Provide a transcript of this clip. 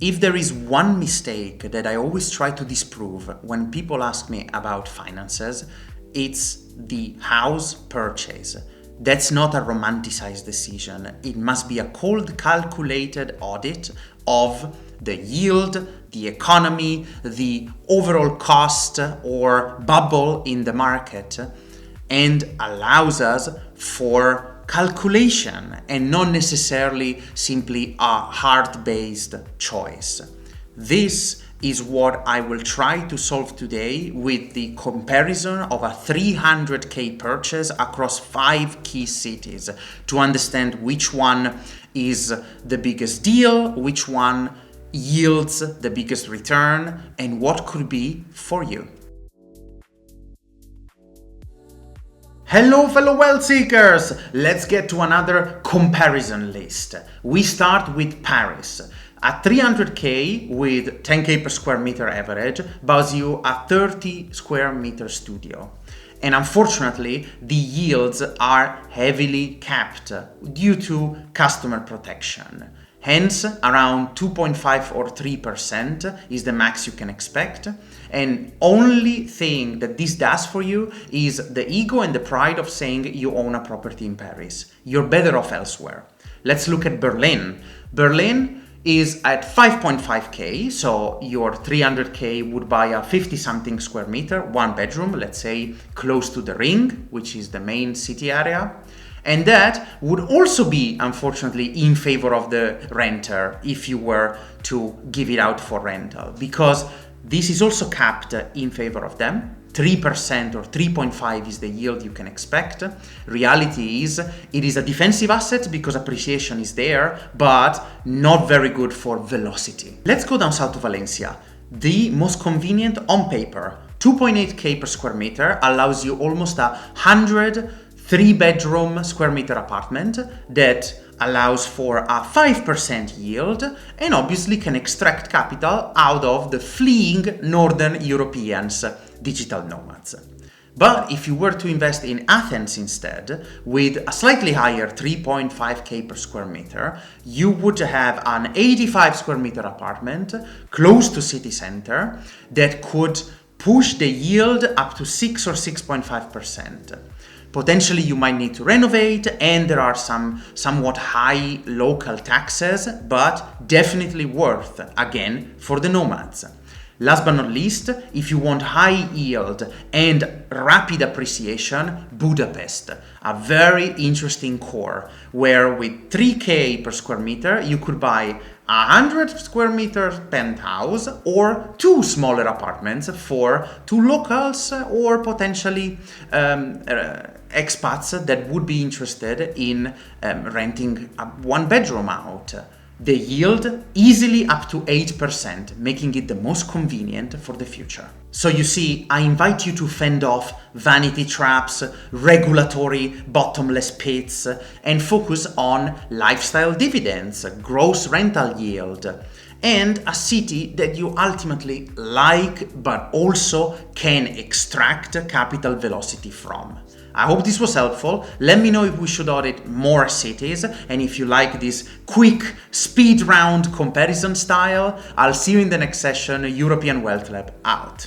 If there is one mistake that I always try to disprove when people ask me about finances, it's the house purchase. That's not a romanticized decision. It must be a cold, calculated audit of the yield, the economy, the overall cost or bubble in the market, and allows us for calculation and not necessarily simply a heart-based choice. This is what I will try to solve today with the comparison of a 300k purchase across 5 key cities to understand which one is the biggest deal, which one yields the biggest return, and what could be for you. Hello fellow wealth seekers! Let's get to another comparison list. We start with Paris. At 300k with 10k per square meter average buys you a 30 square meter studio. And unfortunately, the yields are heavily capped due to customer protection. Hence, around 2.5 or 3% is the max you can expect. And only thing that this does for you is the ego and the pride of saying you own a property in Paris. You're better off elsewhere. Let's look at Berlin. Berlin is at 5.5k, so your 300k would buy a 50-something square meter, 1 bedroom, let's say close to the Ring, which is the main city area. And that would also be, unfortunately, in favor of the renter if you were to give it out for rental, because this is also capped in favor of them. 3% or 3.5 is the yield you can expect. Reality is, it is a defensive asset because appreciation is there, but not very good for velocity. Let's go down south to Valencia. The most convenient on paper, 2.8k per square meter allows you almost 100 3-bedroom square meter apartment that allows for a 5% yield and obviously can extract capital out of the fleeing Northern Europeans, digital nomads. But if you were to invest in Athens instead, with a slightly higher 3.5k per square meter, you would have an 85 square meter apartment close to city center that could push the yield up to 6 or 6.5%. Potentially you might need to renovate, and there are some somewhat high local taxes, but definitely worth, again, for the nomads. Last but not least, if you want high yield and rapid appreciation, Budapest, a very interesting core, where with 3k per square meter, you could buy a 100 square meter penthouse or 2 smaller apartments for 2 locals or potentially expats that would be interested in renting a 1 bedroom out. The yield easily up to 8%, making it the most convenient for the future. So you see, I invite you to fend off vanity traps, regulatory bottomless pits, and focus on lifestyle dividends, gross rental yield, and a city that you ultimately like, but also can extract capital velocity from. I hope this was helpful. Let me know if we should audit more cities, and if you like this quick speed round comparison style. I'll see you in the next session. European Wealth Lab out.